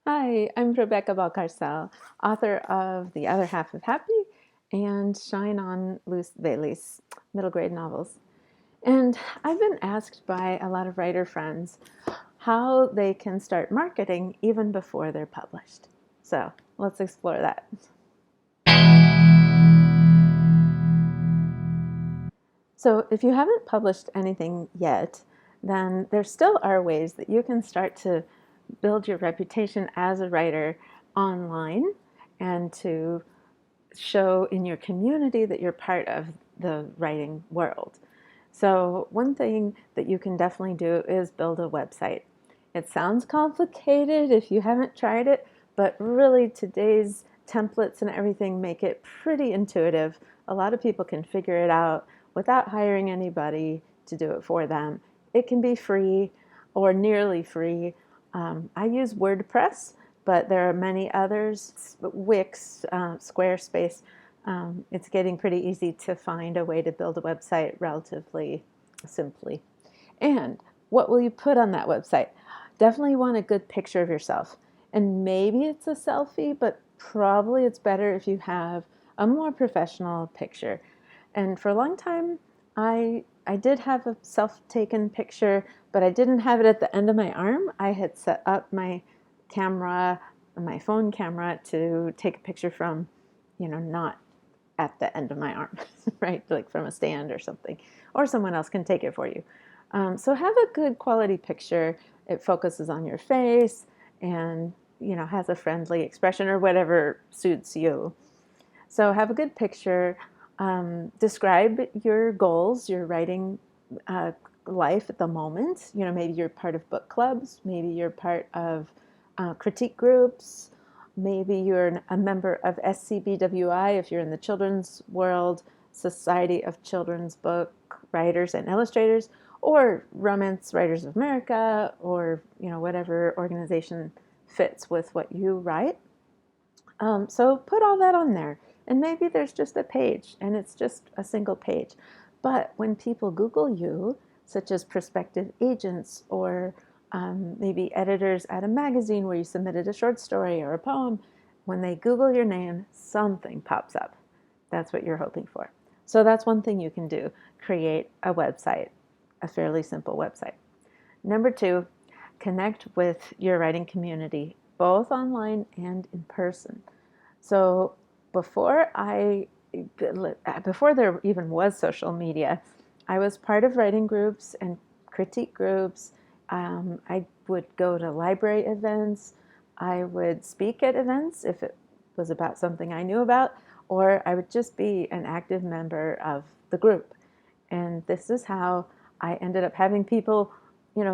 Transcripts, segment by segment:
Hi, I'm Rebecca Valcarcel, author of The Other Half of Happy and Shine On Luce Bailey's middle grade novels. And I've been asked by a lot of writer friends how they can start marketing even before they're published. So let's explore that. So if you haven't published anything yet, then there still are ways that you can start to build your reputation as a writer online and to show in your community that you're part of the writing world. So, one thing that you can definitely do is build a website. It sounds complicated if you haven't tried it, but really today's templates and everything make it pretty intuitive. A lot of people can figure it out without hiring anybody to do it for them. It can be free or nearly free. I use WordPress, but there are many others. Wix, Squarespace. It's getting pretty easy to find a way to build a website relatively simply. And what will you put on that website? Definitely want a good picture of yourself. And maybe it's a selfie, but probably it's better if you have a more professional picture. And for a long time, I did have a self-taken picture, but I didn't have it at the end of my arm. I had set up my camera, my phone camera, to take a picture from, not at the end of my arm, right? Like from a stand or something, or someone else can take it for you. So have a good quality picture. It focuses on your face and has a friendly expression or whatever suits you. So have a good picture. Describe your goals, your writing uh, life at the moment. Maybe you're part of book clubs. Maybe you're part of critique groups. Maybe you're a member of SCBWI if you're in the children's world, Society of Children's Book Writers and Illustrators, or Romance Writers of America, or whatever organization fits with what you write. So put all that on there. And maybe there's just a page and it's just a single page. But when people Google you, such as prospective agents or maybe editors at a magazine where you submitted a short story or a poem, when they Google your name, something pops up. That's what you're hoping for. So that's one thing you can do, create a website, a fairly simple website. Number two, connect with your writing community, both online and in person. So before I before there even was social media, I was part of writing groups and critique groups. I would go to library events. I would speak at events if it was about something I knew about, or I would just be an active member of the group. And this is how I ended up having people,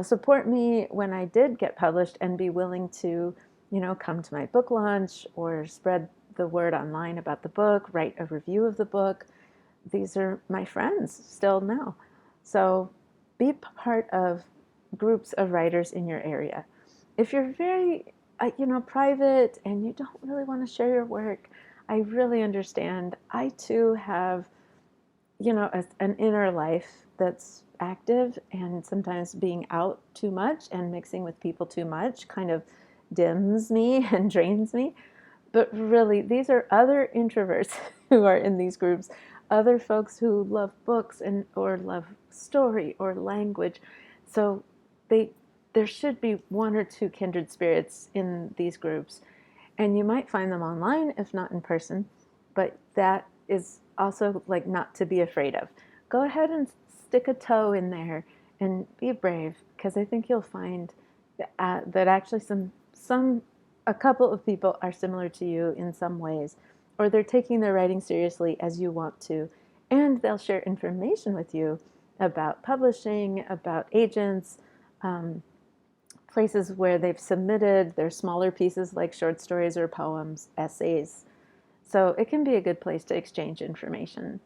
support me when I did get published and be willing to, come to my book launch or spread the word online about the book, write a review of the book. These are my friends still now. So be part of groups of writers in your area. If you're very, private and you don't really want to share your work, I really understand. I too have an inner life that's active, and sometimes being out too much and mixing with people too much kind of dims me and drains me. But really, these are other introverts who are in these groups, other folks who love books and or love story or language. So they there should be one or two kindred spirits in these groups, and you might find them online if not in person, but that is also like not to be afraid of. Go ahead and stick a toe in there and be brave, because I think you'll find that actually some a couple of people are similar to you in some ways, or they're taking their writing seriously as you want to, and they'll share information with you about publishing, about agents, um, places where they've submitted their smaller pieces like short stories or poems, essays. So it can be a good place to exchange information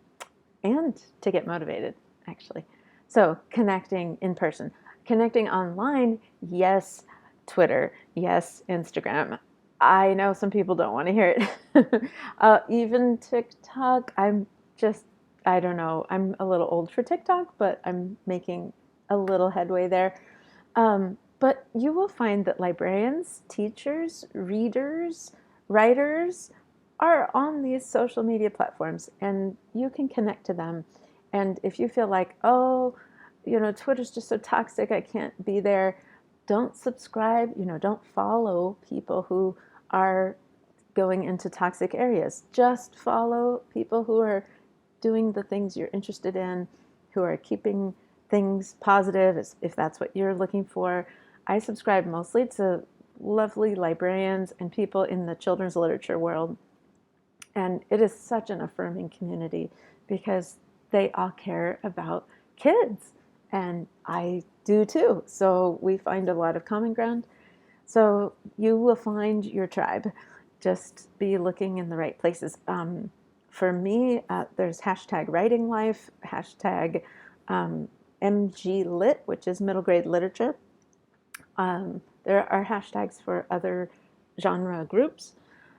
and to get motivated, actually. So connecting in person, connecting online, yes, Twitter, yes, Instagram. I know some people don't want to hear it. Even TikTok, just, I don't know, I'm a little old for TikTok, but I'm making a little headway there. But you will find that librarians, teachers, readers, writers are on these social media platforms, and you can connect to them. And if you feel like, oh, Twitter's just so toxic, I can't be there, don't subscribe, don't follow people who are going into toxic areas. Just follow people who are doing the things you're interested in, who are keeping things positive, if that's what you're looking for. I subscribe mostly to lovely librarians and people in the children's literature world. And it is such an affirming community because they all care about kids. And I do too. So we find a lot of common ground. So you will find your tribe. Just be looking in the right places. For me, there's hashtag writing life, hashtag MG which is middle grade literature. There are hashtags for other genre groups.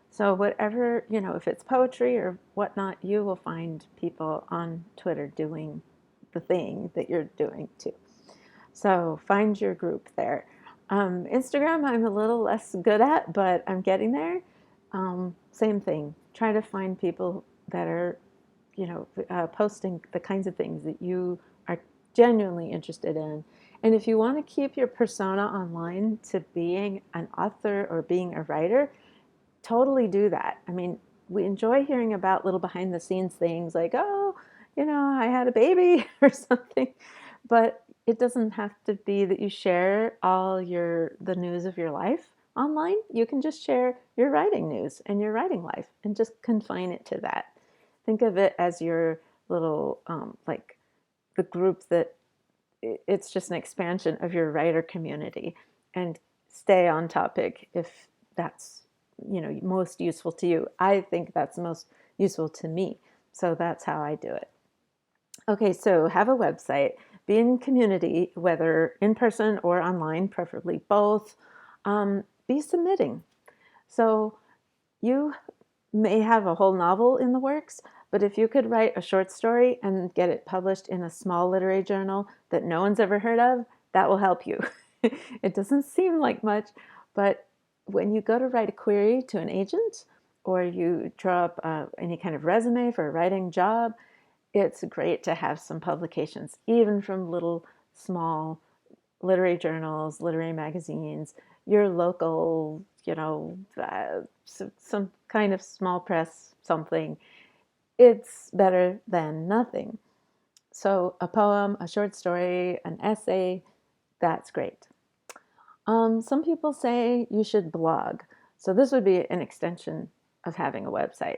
So whatever, if it's poetry or whatnot, you will find people on Twitter doing the thing that you're doing too. So find your group there. Instagram, I'm a little less good at, but I'm getting there. Same thing. Try to find people that are, posting the kinds of things that you are genuinely interested in. And if you want to keep your persona online to being an author or being a writer, totally do that. I mean, we enjoy hearing about little behind the scenes things like, oh, I had a baby or something. But it doesn't have to be that you share all the news of your life online. You can just share your writing news and your writing life and just confine it to that. Think of it as your little, like the group that it's just an expansion of your writer community, and stay on topic if that's most useful to you. I think that's most useful to me, so that's how I do it. Okay, so have a website, be in community, whether in person or online, preferably both. Be submitting. So you may have a whole novel in the works, but if you could write a short story and get it published in a small literary journal that no one's ever heard of, that will help you. It doesn't seem like much, but when you go to write a query to an agent or you draw up any kind of resume for a writing job, it's great to have some publications, even from little small literary journals, literary magazines, your local, some kind of small press, something. It's better than nothing. So a poem, a short story, an essay, that's great. Some people say you should blog. So this would be an extension of having a website.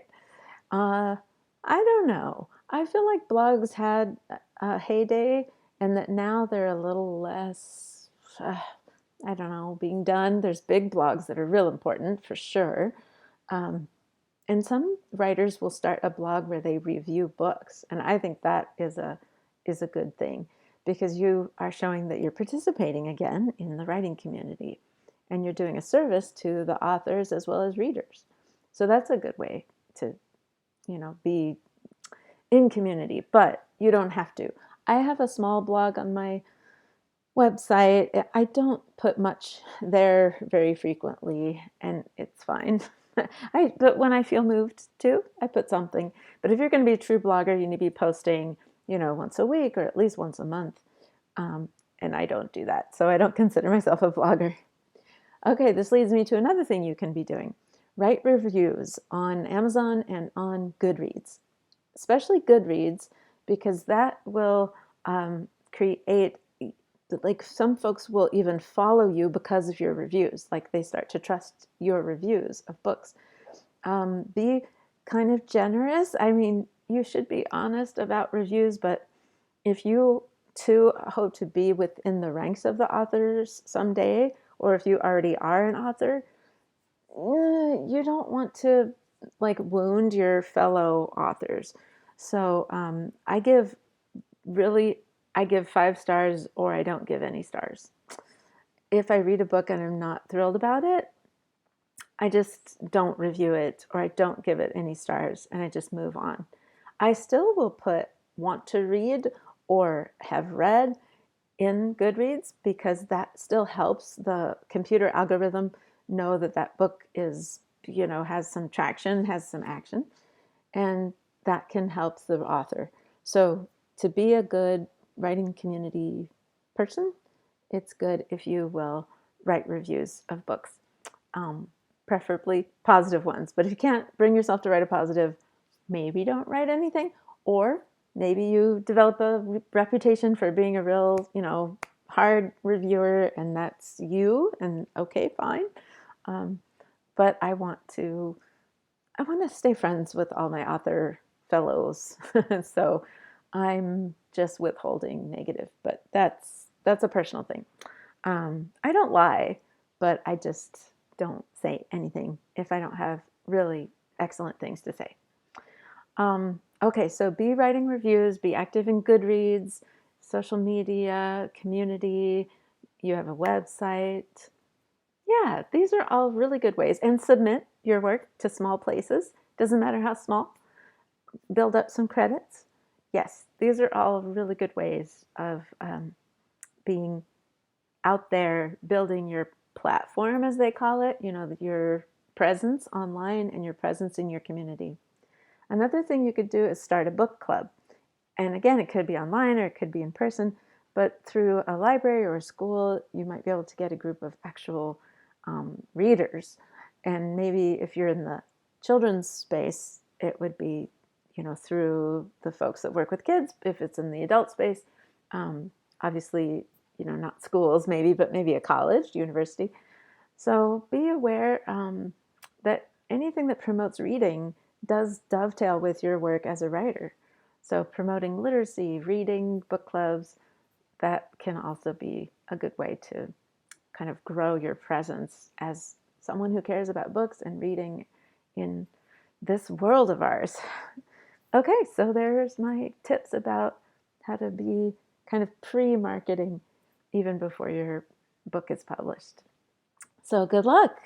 I don't know. I feel like blogs had a heyday and that now they're a little less, I don't know, being done. There's big blogs that are real important for sure. And some writers will start a blog where they review books. And I think that is a good thing because you are showing that you're participating again in the writing community and you're doing a service to the authors as well as readers. So that's a good way to, be in community, but you don't have to. I have a small blog on my website. I don't put much there very frequently, and it's fine. But when I feel moved to, I put something. But if you're going to be a true blogger, you need to be posting, once a week or at least once a month. And I don't do that, so I don't consider myself a blogger. Okay, this leads me to another thing you can be doing. Write reviews on Amazon and on Goodreads, especially Goodreads, because that will create, like some folks will even follow you because of your reviews. Like they start to trust your reviews of books. Be kind of generous. I mean, you should be honest about reviews, but if you too hope to be within the ranks of the authors someday, or if you already are an author, you don't want to like wound your fellow authors. So I give 5 stars or I don't give any stars. If I read a book and I'm not thrilled about it, I just don't review it or I don't give it any stars and I just move on. I still will put want to read or have read in Goodreads, because that still helps the computer algorithm know that that book is, has some traction, has some action, and that can help the author. So to be a good writing community person, it's good if you will write reviews of books, um, preferably positive ones. But if you can't bring yourself to write a positive, maybe don't write anything. Or maybe you develop a reputation for being a real, hard reviewer, and that's you, and okay, fine. Um, but I want to stay friends with all my author fellows. So I'm just withholding negative, but that's a personal thing. I don't lie, but I just don't say anything if I don't have really excellent things to say. Okay, so be writing reviews, be active in Goodreads, social media, community. You have a website. Yeah, these are all really good ways. And submit your work to small places. Doesn't matter how small. Build up some credits. Yes, these are all really good ways of being out there, building your platform, as they call it, your presence online and your presence in your community. Another thing you could do is start a book club. And again, it could be online or it could be in person, but through a library or a school, you might be able to get a group of actual readers. And maybe if you're in the children's space, it would be, through the folks that work with kids. If it's in the adult space, obviously, not schools maybe, but maybe a college, university. So be aware that anything that promotes reading does dovetail with your work as a writer. So promoting literacy, reading, book clubs, that can also be a good way to kind of grow your presence as someone who cares about books and reading in this world of ours. Okay, so there's my tips about how to be kind of pre-marketing even before your book is published. So good luck.